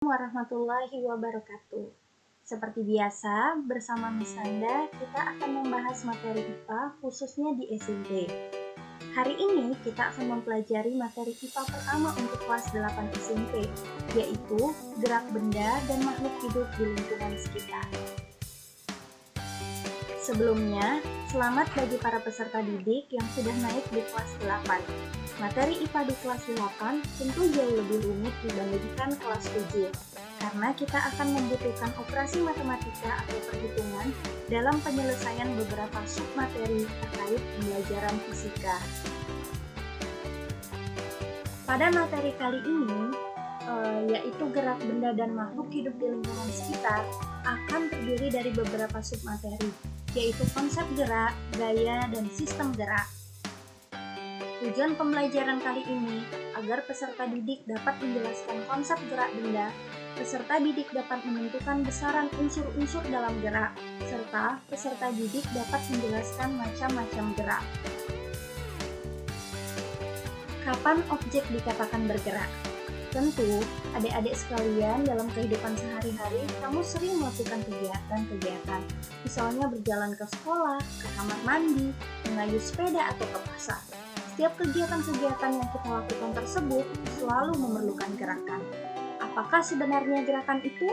Warahmatullahi wabarakatuh. Seperti biasa, bersama Miss Sanda, kita akan membahas materi IPA khususnya di SMP. Hari ini kita akan mempelajari materi IPA pertama untuk kelas 8 SMP, yaitu gerak benda dan makhluk hidup di lingkungan sekitar. Sebelumnya, selamat bagi para peserta didik yang sudah naik di kelas 8. Materi IPA di kelas 8 tentu jauh lebih rumit dibandingkan kelas 7, karena kita akan membutuhkan operasi matematika atau perhitungan dalam penyelesaian beberapa submateri terkait pembelajaran fisika. Pada materi kali ini, yaitu gerak benda dan makhluk hidup di lingkungan sekitar, akan terdiri dari beberapa submateri, yaitu konsep gerak, gaya, dan sistem gerak. Tujuan pembelajaran kali ini agar peserta didik dapat menjelaskan konsep gerak benda, peserta didik dapat menentukan besaran unsur-unsur dalam gerak, serta peserta didik dapat menjelaskan macam-macam gerak. Kapan objek dikatakan bergerak? Tentu, adik-adik sekalian dalam kehidupan sehari-hari, kamu sering melakukan kegiatan-kegiatan, misalnya berjalan ke sekolah, ke kamar mandi, mengayuh sepeda, atau ke pasar. Setiap kegiatan-kegiatan yang kita lakukan tersebut selalu memerlukan gerakan. Apakah sebenarnya gerakan itu?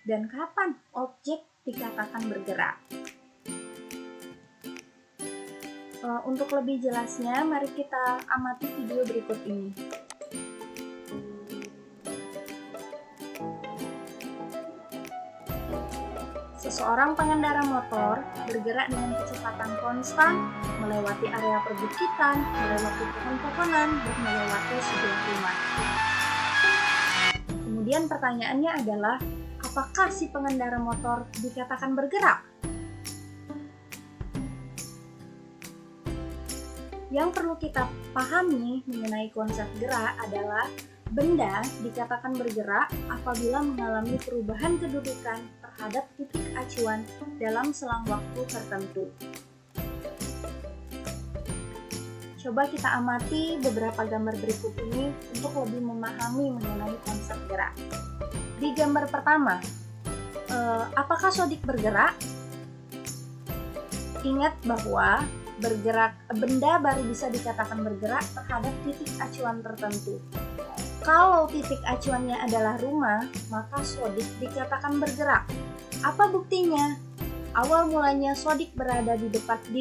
Dan kapan objek dikatakan bergerak? Untuk lebih jelasnya, mari kita amati video berikut ini. Seseorang pengendara motor bergerak dengan kecepatan konstan, melewati area perbukitan, melewati pohon-pohonan, dan melewati sebuah rumah. Kemudian pertanyaannya adalah, apakah si pengendara motor dikatakan bergerak? Yang perlu kita pahami mengenai konsep gerak adalah benda dikatakan bergerak apabila mengalami perubahan kedudukan terhadap titik acuan dalam selang waktu tertentu. Coba kita amati beberapa gambar berikut ini untuk lebih memahami mengenai konsep gerak. Di gambar pertama, apakah sodik bergerak? Ingat bahwa benda baru bisa dikatakan bergerak terhadap titik acuan tertentu. Kalau titik acuannya adalah rumah, maka sodik dikatakan bergerak. Apa buktinya? Awal mulanya sodik berada di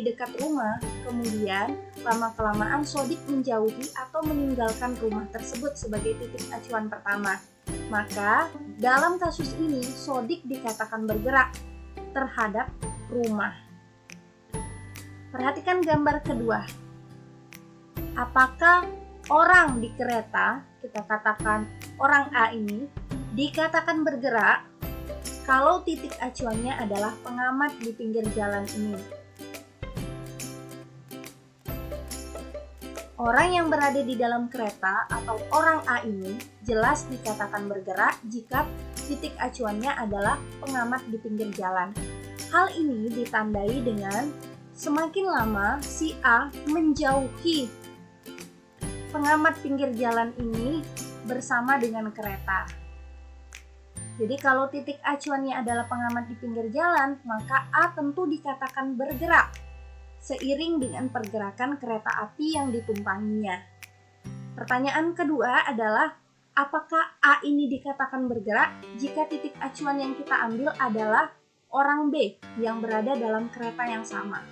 dekat rumah, kemudian lama-kelamaan sodik menjauhi atau meninggalkan rumah tersebut sebagai titik acuan pertama. Maka, dalam kasus ini, sodik dikatakan bergerak terhadap rumah. Perhatikan gambar kedua. Apakah orang di kereta, kita katakan orang A ini, dikatakan bergerak kalau titik acuannya adalah pengamat di pinggir jalan ini? Orang yang berada di dalam kereta atau orang A ini jelas dikatakan bergerak jika titik acuannya adalah pengamat di pinggir jalan. Hal ini ditandai dengan semakin lama si A menjauhi pengamat pinggir jalan ini bersama dengan kereta. Jadi kalau titik acuannya adalah pengamat di pinggir jalan, maka A tentu dikatakan bergerak seiring dengan pergerakan kereta api yang ditumpanginya. Pertanyaan kedua adalah, apakah A ini dikatakan bergerak jika titik acuan yang kita ambil adalah orang B yang berada dalam kereta yang sama?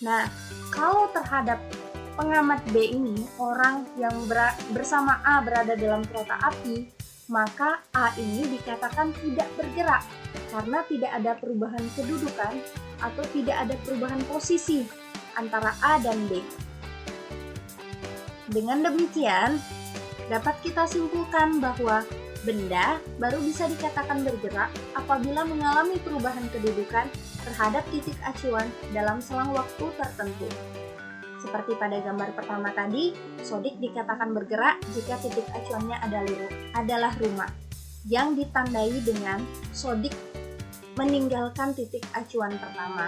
Nah, kalau terhadap pengamat B ini, orang yang bersama A berada dalam kereta api, maka A ini dikatakan tidak bergerak karena tidak ada perubahan kedudukan atau tidak ada perubahan posisi antara A dan B. Dengan demikian, dapat kita simpulkan bahwa benda baru bisa dikatakan bergerak apabila mengalami perubahan kedudukan terhadap titik acuan dalam selang waktu tertentu. Seperti pada gambar pertama tadi, sodik dikatakan bergerak jika titik acuannya adalah rumah, yang ditandai dengan sodik meninggalkan titik acuan pertama.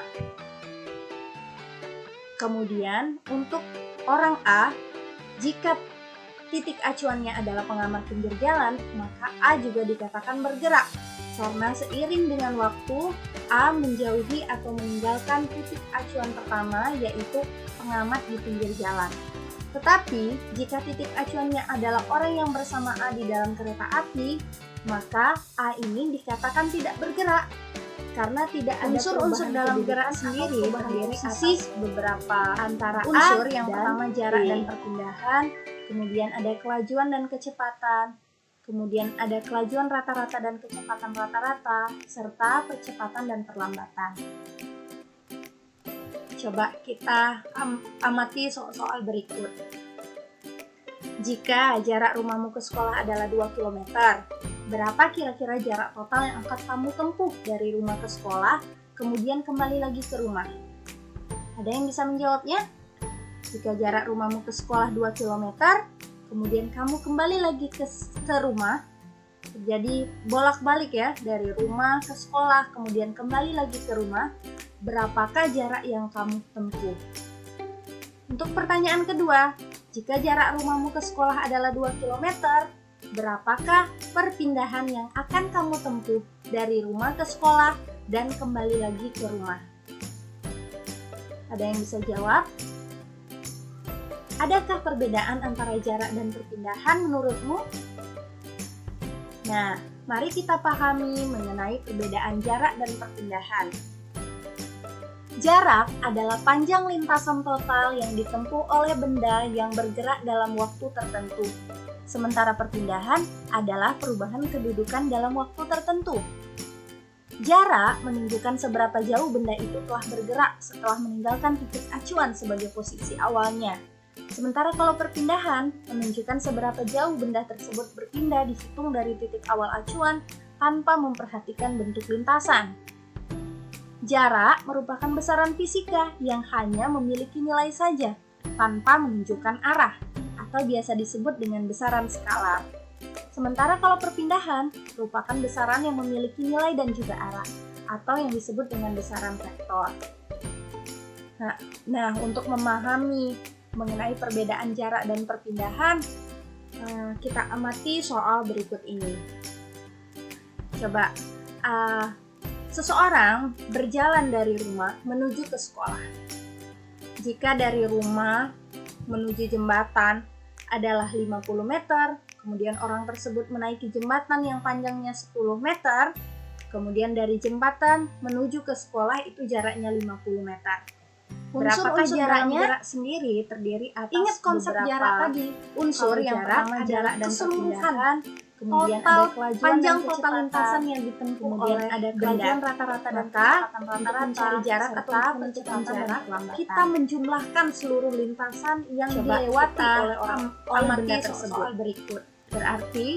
Kemudian, untuk orang A, jika titik acuannya adalah pengamat pinggir jalan, maka A juga dikatakan bergerak. Karena seiring dengan waktu, A menjauhi atau meninggalkan titik acuan pertama, yaitu pengamat di pinggir jalan. Tetapi, jika titik acuannya adalah orang yang bersama A di dalam kereta api, maka A ini dikatakan tidak bergerak. Karena tidak ada unsur-unsur dalam gerak sendiri terdiri atas beberapa antara unsur yang pertama jarak dan perpindahan, kemudian ada kelajuan dan kecepatan, kemudian ada kelajuan rata-rata dan kecepatan rata-rata, serta percepatan dan perlambatan. Coba kita amati soal-soal berikut. Jika jarak rumahmu ke sekolah adalah 2 km, berapa kira-kira jarak total yang akan kamu tempuh dari rumah ke sekolah, kemudian kembali lagi ke rumah? Ada yang bisa menjawabnya? Jika jarak rumahmu ke sekolah 2 km, kemudian kamu kembali lagi ke rumah, terjadi bolak-balik ya, dari rumah ke sekolah, kemudian kembali lagi ke rumah, berapakah jarak yang kamu tempuh? Untuk pertanyaan kedua, jika jarak rumahmu ke sekolah adalah 2 km, berapakah perpindahan yang akan kamu tempuh dari rumah ke sekolah dan kembali lagi ke rumah? Ada yang bisa jawab? Adakah perbedaan antara jarak dan perpindahan menurutmu? Nah, mari kita pahami mengenai perbedaan jarak dan perpindahan. Jarak adalah panjang lintasan total yang ditempuh oleh benda yang bergerak dalam waktu tertentu. Sementara perpindahan adalah perubahan kedudukan dalam waktu tertentu. Jarak menunjukkan seberapa jauh benda itu telah bergerak setelah meninggalkan titik acuan sebagai posisi awalnya. Sementara kalau perpindahan menunjukkan seberapa jauh benda tersebut berpindah dihitung dari titik awal acuan tanpa memperhatikan bentuk lintasan. Jarak merupakan besaran fisika yang hanya memiliki nilai saja, tanpa menunjukkan arah, atau biasa disebut dengan besaran skalar. Sementara kalau perpindahan merupakan besaran yang memiliki nilai dan juga arah, atau yang disebut dengan besaran vektor. Nah, untuk memahami mengenai perbedaan jarak dan perpindahan, kita amati soal berikut ini. Coba, seseorang berjalan dari rumah menuju ke sekolah. Jika dari rumah menuju jembatan adalah 50 meter, kemudian orang tersebut menaiki jembatan yang panjangnya 10 meter, kemudian dari jembatan menuju ke sekolah itu jaraknya 50 meter. Berapakah jaraknya? Jarak sendiri terdiri atas ingat konsep jarak tadi, unsur yang pertama jarak dan perpindahan, kemudian ada kelajuan panjang total lintasan yang ditempuh, kemudian ada kelajuan rata-rata dan kecepatan rata-rata. Mencari jarak atau menentukan jarak, kita menjumlahkan seluruh lintasan yang dilewati oleh benda tersebut. Berikut berarti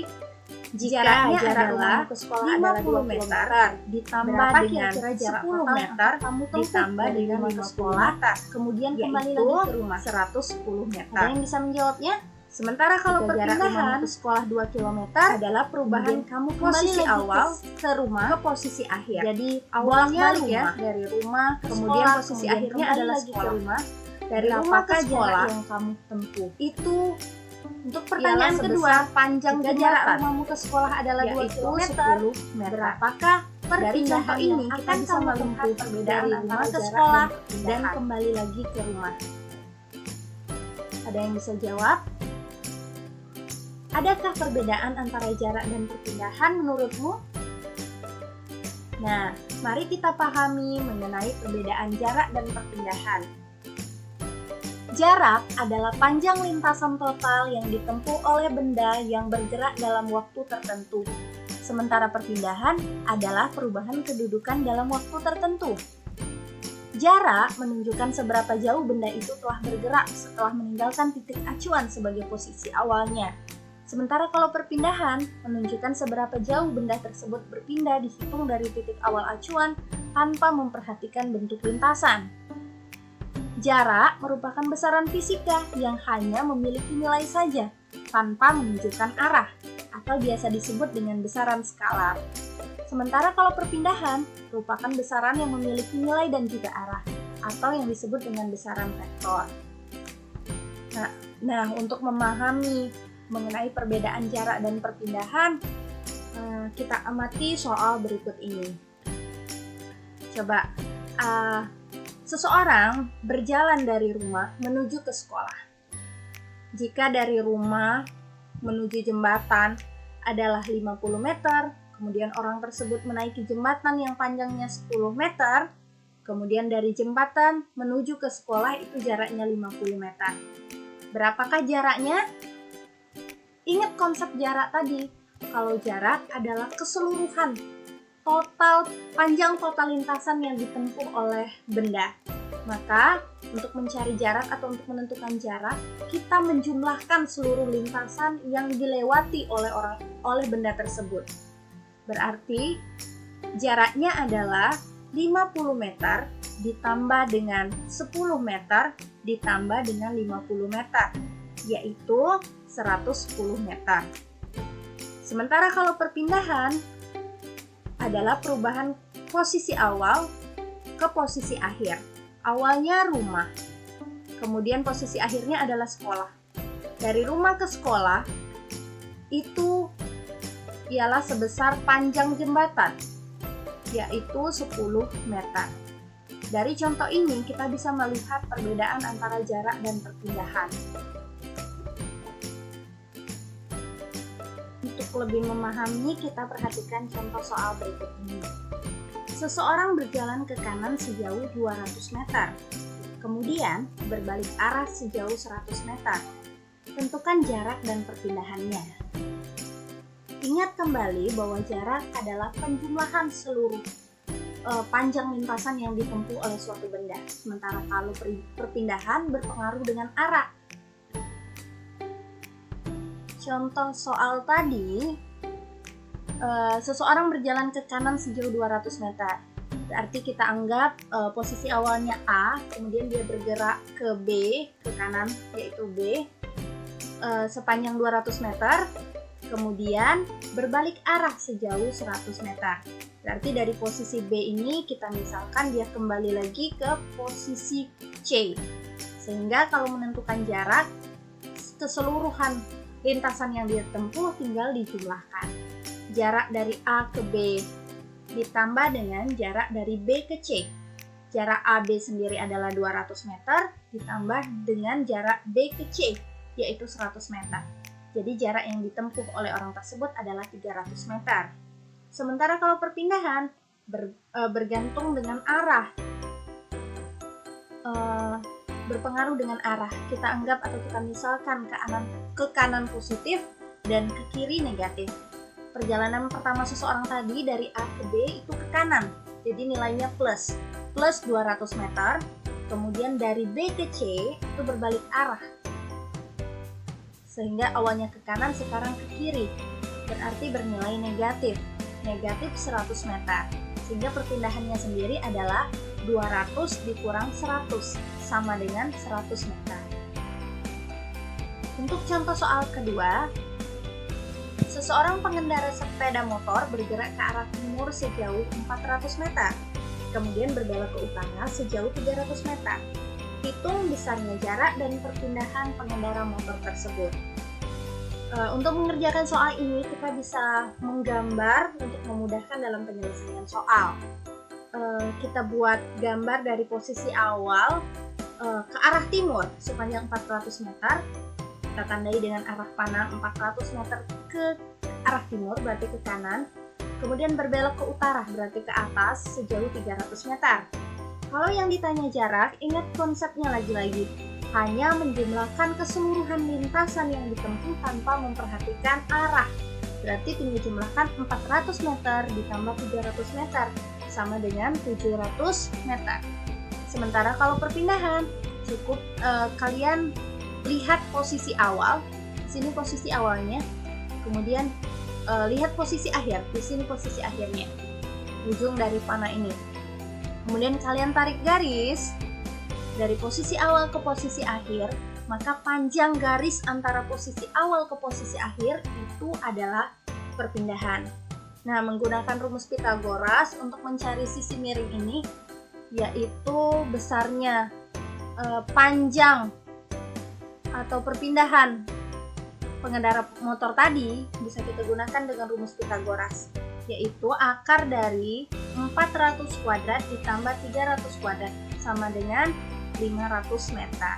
jika jarak rumah ke sekolah adalah 20 meter ditambah dengan 10 meter ditambah dengan 5 sekolah, kemudian kembali lagi ke rumah 110 meter. Ada yang bisa menjawabnya? Sementara kalau perpindahan ke sekolah 2 km adalah perubahan kamu posisi awal ke rumah ke posisi akhir. Jadi awalnya ya dari rumah ke kemudian sekolah, posisi akhirnya adalah lagi ke rumah. Dari rumah ke sekolah yang kamu tempuh itu. Untuk pertanyaan kedua, panjang jarak rumahmu ke sekolah adalah 2 km, berapakah perpindahan ini kita bisa melihat perbedaan antara ke sekolah dan kembali lagi ke rumah? Ada yang bisa jawab? Adakah perbedaan antara jarak dan perpindahan menurutmu? Nah, mari kita pahami mengenai perbedaan jarak dan perpindahan. Jarak adalah panjang lintasan total yang ditempuh oleh benda yang bergerak dalam waktu tertentu. Sementara perpindahan adalah perubahan kedudukan dalam waktu tertentu. Jarak menunjukkan seberapa jauh benda itu telah bergerak setelah meninggalkan titik acuan sebagai posisi awalnya. Sementara kalau perpindahan menunjukkan seberapa jauh benda tersebut berpindah dihitung dari titik awal acuan tanpa memperhatikan bentuk lintasan. Jarak merupakan besaran fisika yang hanya memiliki nilai saja, tanpa menunjukkan arah, atau biasa disebut dengan besaran skalar. Sementara kalau perpindahan merupakan besaran yang memiliki nilai dan juga arah, atau yang disebut dengan besaran vektor. Nah, untuk memahami mengenai perbedaan jarak dan perpindahan, kita amati soal berikut ini. Coba, seseorang berjalan dari rumah menuju ke sekolah. Jika dari rumah menuju jembatan adalah 50 meter, kemudian orang tersebut menaiki jembatan yang panjangnya 10 meter, kemudian dari jembatan menuju ke sekolah itu jaraknya 50 meter. Berapakah jaraknya? Ingat konsep jarak tadi. Kalau jarak adalah keseluruhan panjang total lintasan yang ditempuh oleh benda. Maka untuk mencari jarak atau untuk menentukan jarak, kita menjumlahkan seluruh lintasan yang dilewati oleh benda tersebut. Berarti jaraknya adalah 50 meter ditambah dengan 10 meter ditambah dengan 50 meter, yaitu 110 meter. Sementara kalau perpindahan adalah perubahan posisi awal ke posisi akhir. Awalnya rumah, kemudian posisi akhirnya adalah sekolah. Dari rumah ke sekolah itu ialah sebesar panjang jembatan, yaitu 10 meter. Dari contoh ini kita bisa melihat perbedaan antara jarak dan perpindahan. Untuk lebih memahami, kita perhatikan contoh soal berikut ini. Seseorang berjalan ke kanan sejauh 200 meter, kemudian berbalik arah sejauh 100 meter. Tentukan jarak dan perpindahannya. Ingat kembali bahwa jarak adalah penjumlahan seluruh panjang lintasan yang ditempuh oleh suatu benda. Sementara kalau perpindahan berpengaruh dengan arah. Contoh soal tadi, seseorang berjalan ke kanan sejauh 200 meter. Berarti kita anggap posisi awalnya A, kemudian dia bergerak ke B, ke kanan yaitu B, sepanjang 200 meter, kemudian berbalik arah sejauh 100 meter. Berarti dari posisi B ini kita misalkan dia kembali lagi ke posisi C. Sehingga kalau menentukan jarak, keseluruhan lintasan yang dia tempuh tinggal dijumlahkan. Jarak dari A ke B ditambah dengan jarak dari B ke C. Jarak AB sendiri adalah 200 meter ditambah dengan jarak B ke C, yaitu 100 meter. Jadi jarak yang ditempuh oleh orang tersebut adalah 300 meter. Sementara kalau perpindahan bergantung dengan arah, berpengaruh dengan arah. Kita anggap atau kita misalkan ke kanan positif dan ke kiri negatif. Perjalanan pertama seseorang tadi dari A ke B itu ke kanan, jadi nilainya plus 200 meter. Kemudian dari B ke C itu berbalik arah, sehingga awalnya ke kanan sekarang ke kiri, berarti bernilai negatif 100 meter. Sehingga perpindahannya sendiri adalah 200 dikurang 100 sama dengan 100 meter. Untuk contoh soal kedua, seseorang pengendara sepeda motor bergerak ke arah timur sejauh 400 meter, kemudian berbelok ke utara sejauh 300 meter. Hitung besarnya jarak dan perpindahan pengendara motor tersebut. Untuk mengerjakan soal ini, kita bisa menggambar untuk memudahkan dalam penyelesaian soal. Kita buat gambar dari posisi awal ke arah timur sepanjang 400 meter. Kita tandai dengan arah panah 400 meter ke arah timur, berarti ke kanan. Kemudian berbelok ke utara, berarti ke atas sejauh 300 meter. Kalau yang ditanya jarak, ingat konsepnya lagi-lagi. Hanya menjumlahkan keseluruhan lintasan yang ditempuh tanpa memperhatikan arah. Berarti tinggal jumlahkan 400 meter ditambah 300 meter, sama dengan 700 meter. Sementara kalau perpindahan, cukup kalian lihat posisi awal. Di sini posisi awalnya, kemudian lihat posisi akhir. Di sini posisi akhirnya, ujung dari panah ini. Kemudian kalian tarik garis dari posisi awal ke posisi akhir, maka panjang garis antara posisi awal ke posisi akhir itu adalah perpindahan. Nah, menggunakan rumus Pythagoras untuk mencari sisi miring ini, yaitu besarnya panjang atau perpindahan pengendara motor tadi bisa kita gunakan dengan rumus Pythagoras, yaitu akar dari 400 kuadrat ditambah 300 kuadrat sama dengan 500 meter.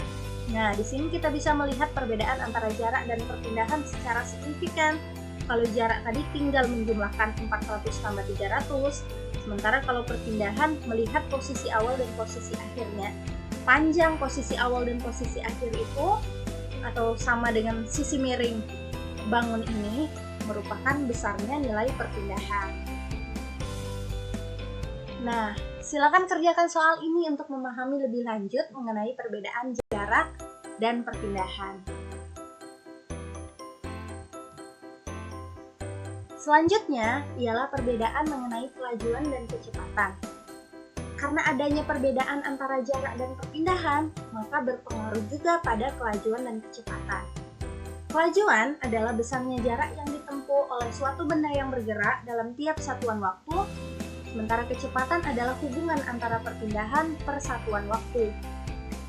Nah, di sini kita bisa melihat perbedaan antara jarak dan perpindahan secara signifikan. Kalau jarak tadi tinggal menjumlahkan 400 tambah 300, sementara kalau perpindahan melihat posisi awal dan posisi akhirnya. Panjang posisi awal dan posisi akhir itu atau sama dengan sisi miring bangun ini merupakan besarnya nilai perpindahan. Nah, silakan kerjakan soal ini untuk memahami lebih lanjut mengenai perbedaan jarak dan perpindahan. Selanjutnya ialah perbedaan mengenai kelajuan dan kecepatan. Karena adanya perbedaan antara jarak dan perpindahan, maka berpengaruh juga pada kelajuan dan kecepatan. Kelajuan adalah besarnya jarak yang ditempuh oleh suatu benda yang bergerak dalam tiap satuan waktu, sementara kecepatan adalah hubungan antara perpindahan per satuan waktu.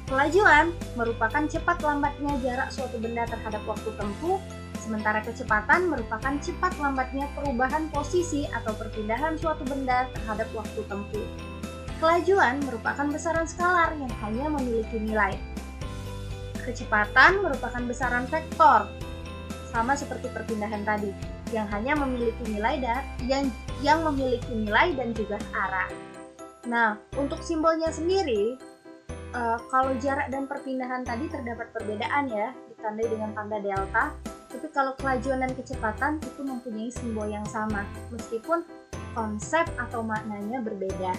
Kelajuan merupakan cepat lambatnya jarak suatu benda terhadap waktu tempuh, sementara kecepatan merupakan cepat lambatnya perubahan posisi atau perpindahan suatu benda terhadap waktu tempuh. Kelajuan merupakan besaran skalar yang hanya memiliki nilai. Kecepatan merupakan besaran vektor, sama seperti perpindahan tadi, yang hanya memiliki nilai dan juga arah. Nah, untuk simbolnya sendiri, kalau jarak dan perpindahan tadi terdapat perbedaan ya, ditandai dengan tanda delta. Tapi kalau kelajuan dan kecepatan itu mempunyai simbol yang sama, meskipun konsep atau maknanya berbeda.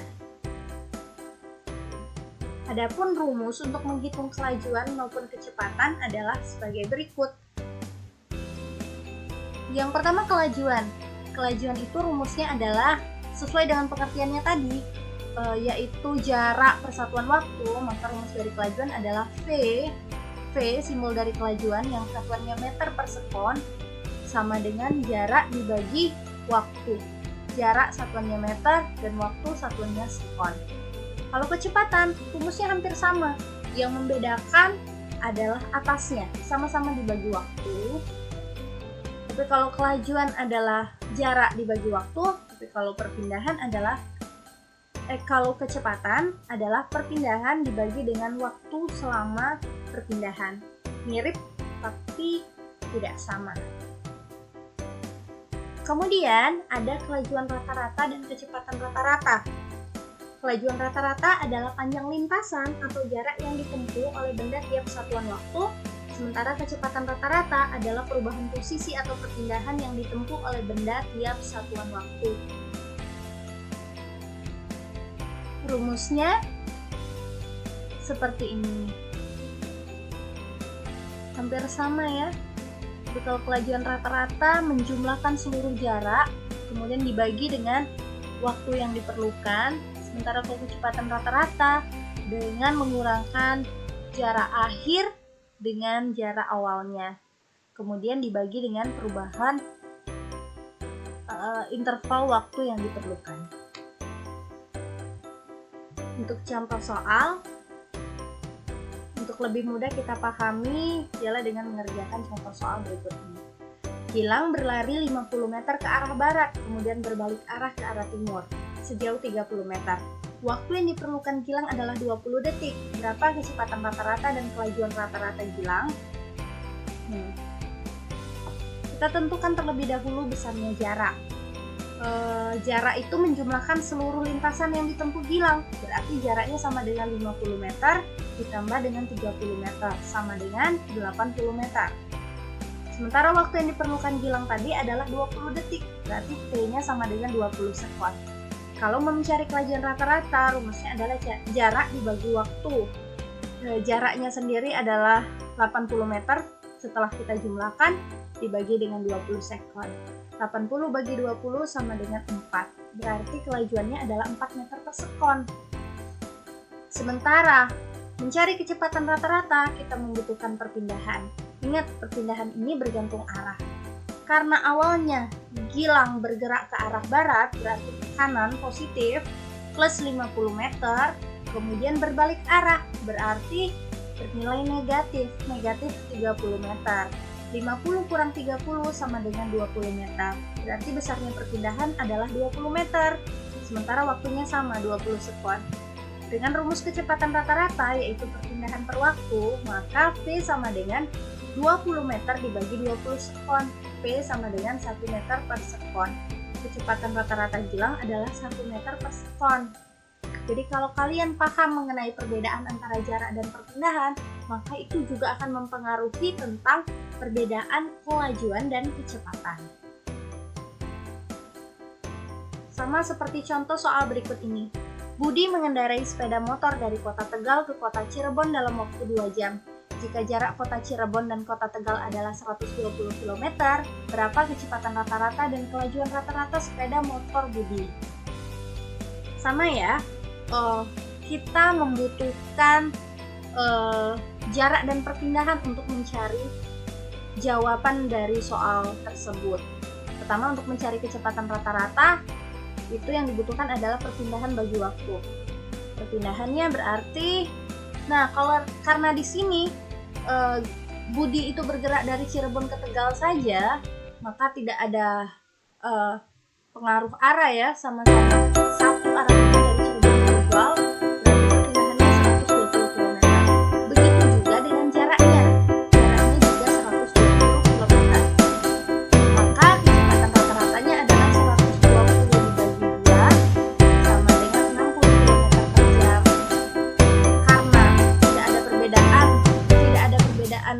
Adapun rumus untuk menghitung kelajuan maupun kecepatan adalah sebagai berikut. Yang pertama kelajuan. Kelajuan itu rumusnya adalah sesuai dengan pengertiannya tadi, yaitu jarak persatuan waktu, maka rumus dari kelajuan adalah V simbol dari kelajuan yang satuannya meter per sekon sama dengan jarak dibagi waktu. Jarak satuannya meter dan waktu satuannya sekon. Kalau kecepatan, rumusnya hampir sama. Yang membedakan adalah atasnya, sama-sama dibagi waktu. Tapi kalau kelajuan adalah jarak dibagi waktu, tapi kalau perpindahan adalah kalau kecepatan adalah perpindahan dibagi dengan waktu selama perpindahan. Mirip tapi tidak sama. Kemudian ada kelajuan rata-rata dan kecepatan rata-rata. Kelajuan rata-rata adalah panjang lintasan atau jarak yang ditempuh oleh benda tiap satuan waktu, sementara kecepatan rata-rata adalah perubahan posisi atau perpindahan yang ditempuh oleh benda tiap satuan waktu. Rumusnya seperti ini. Hampir sama ya. Jadi kalau kelajuan rata-rata menjumlahkan seluruh jarak, kemudian dibagi dengan waktu yang diperlukan, sementara kalau kecepatan rata-rata dengan mengurangkan jarak akhir dengan jarak awalnya. Kemudian dibagi dengan perubahan interval waktu yang diperlukan. Untuk contoh soal, untuk lebih mudah kita pahami ialah dengan mengerjakan contoh soal berikut ini. Gilang berlari 50 meter ke arah barat, kemudian berbalik arah ke arah timur, sejauh 30 meter. Waktu yang diperlukan Gilang adalah 20 detik. Berapa kecepatan rata-rata dan kelajuan rata-rata Gilang? Kita tentukan terlebih dahulu besarnya jarak. Jarak itu menjumlahkan seluruh lintasan yang ditempuh Gilang, berarti jaraknya sama dengan 50 meter ditambah dengan 30 meter sama dengan 80 meter. Sementara waktu yang diperlukan Gilang tadi adalah 20 detik, berarti T-nya sama dengan 20 sekon. Kalau mau mencari kelajuan rata-rata, rumusnya adalah jarak dibagi waktu. Jaraknya sendiri adalah 80 meter, setelah kita jumlahkan dibagi dengan 20 sekon. 80 bagi 20 sama dengan 4, berarti kelajuannya adalah 4 meter per sekon. Sementara mencari kecepatan rata-rata, kita membutuhkan perpindahan. Ingat, perpindahan ini bergantung arah. Karena awalnya Gilang bergerak ke arah barat, berarti ke kanan positif, plus 50 meter, kemudian berbalik arah, berarti bernilai negatif 30 meter. 50 kurang 30 sama dengan 20 meter. Berarti besarnya perpindahan adalah 20 meter, sementara waktunya sama 20 sekon. Dengan rumus kecepatan rata-rata yaitu perpindahan per waktu, maka V sama dengan 20 meter dibagi 20 sekon. V sama dengan 1 meter per sekon. Kecepatan rata-rata Gilang adalah 1 meter per sekon. Jadi kalau kalian paham mengenai perbedaan antara jarak dan perpindahan, maka itu juga akan mempengaruhi tentang perbedaan kelajuan dan kecepatan. Sama seperti contoh soal berikut ini. Budi mengendarai sepeda motor dari kota Tegal ke kota Cirebon dalam waktu 2 jam. Jika jarak kota Cirebon dan kota Tegal adalah 120 km, berapa kecepatan rata-rata dan kelajuan rata-rata sepeda motor Budi? Sama ya, kita membutuhkan jarak dan perpindahan untuk mencari jawaban dari soal tersebut. Pertama, untuk mencari kecepatan rata-rata, itu yang dibutuhkan adalah perpindahan bagi waktu. Perpindahannya berarti, karena di sini Budi itu bergerak dari Cirebon ke Tegal saja, maka tidak ada pengaruh arah ya, sama-sama satu arah dari Cirebon ke Tegal, berarti perpindahannya 120 km. Begitu juga dengan jaraknya juga 120 km. Maka kecepatan rata-ratanya adalah 120 dibagi 2 sama dengan 60 km per jam. Karena tidak ada perbedaan nilai antara jarak dan perpindahan,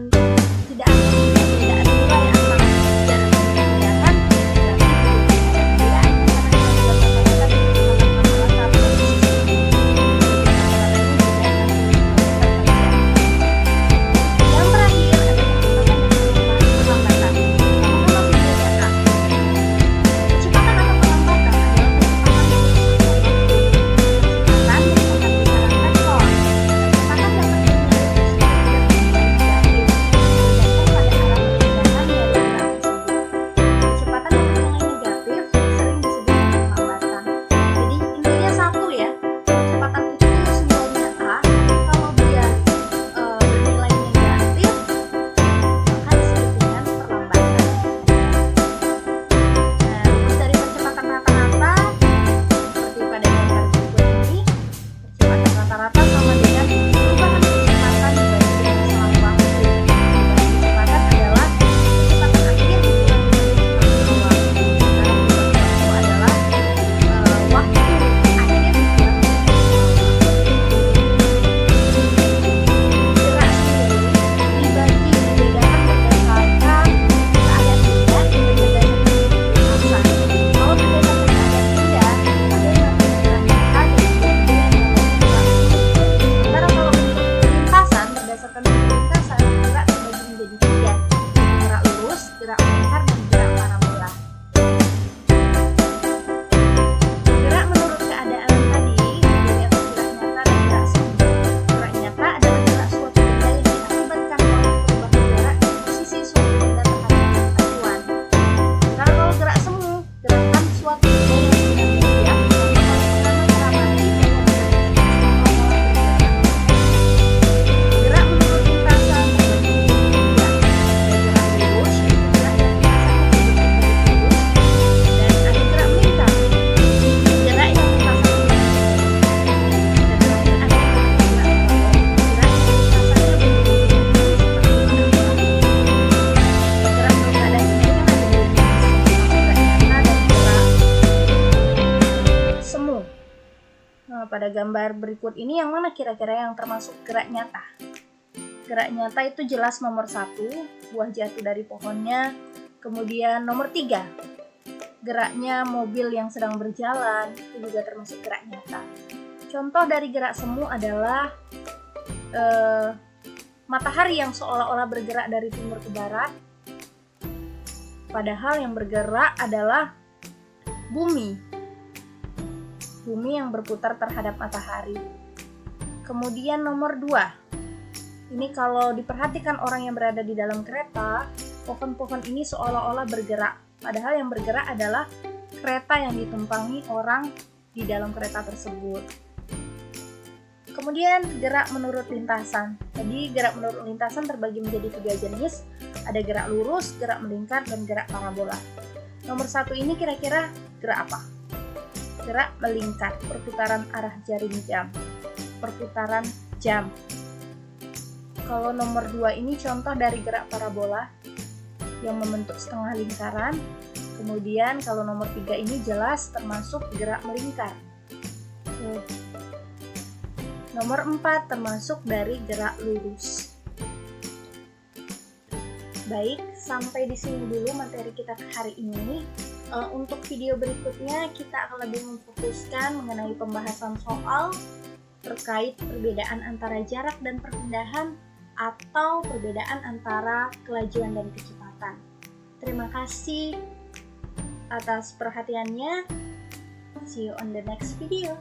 pada gambar berikut ini yang mana kira-kira yang termasuk gerak nyata? Gerak nyata itu jelas nomor 1, buah jatuh dari pohonnya. Kemudian nomor 3, geraknya mobil yang sedang berjalan, itu juga termasuk gerak nyata. Contoh dari gerak semu adalah matahari yang seolah-olah bergerak dari timur ke barat, padahal yang bergerak adalah bumi yang berputar terhadap matahari. Kemudian nomor 2, ini kalau diperhatikan orang yang berada di dalam kereta, pohon-pohon ini seolah-olah bergerak, padahal yang bergerak adalah kereta yang ditumpangi orang di dalam kereta tersebut. Kemudian gerak menurut lintasan. Jadi gerak menurut lintasan terbagi menjadi 3 jenis. Ada gerak lurus, gerak melingkar, dan gerak parabola. Nomor 1 ini kira-kira gerak apa? Gerak melingkar, perputaran arah jarum jam. Perputaran jam. Kalau nomor 2 ini contoh dari gerak parabola yang membentuk setengah lingkaran. Kemudian kalau nomor 3 ini jelas termasuk gerak melingkar. Nomor 4 termasuk dari gerak lurus. Baik, sampai di sini dulu materi kita hari ini. Untuk video berikutnya kita akan lebih memfokuskan mengenai pembahasan soal terkait perbedaan antara jarak dan perpindahan atau perbedaan antara kelajuan dan kecepatan. Terima kasih atas perhatiannya. See you on the next video.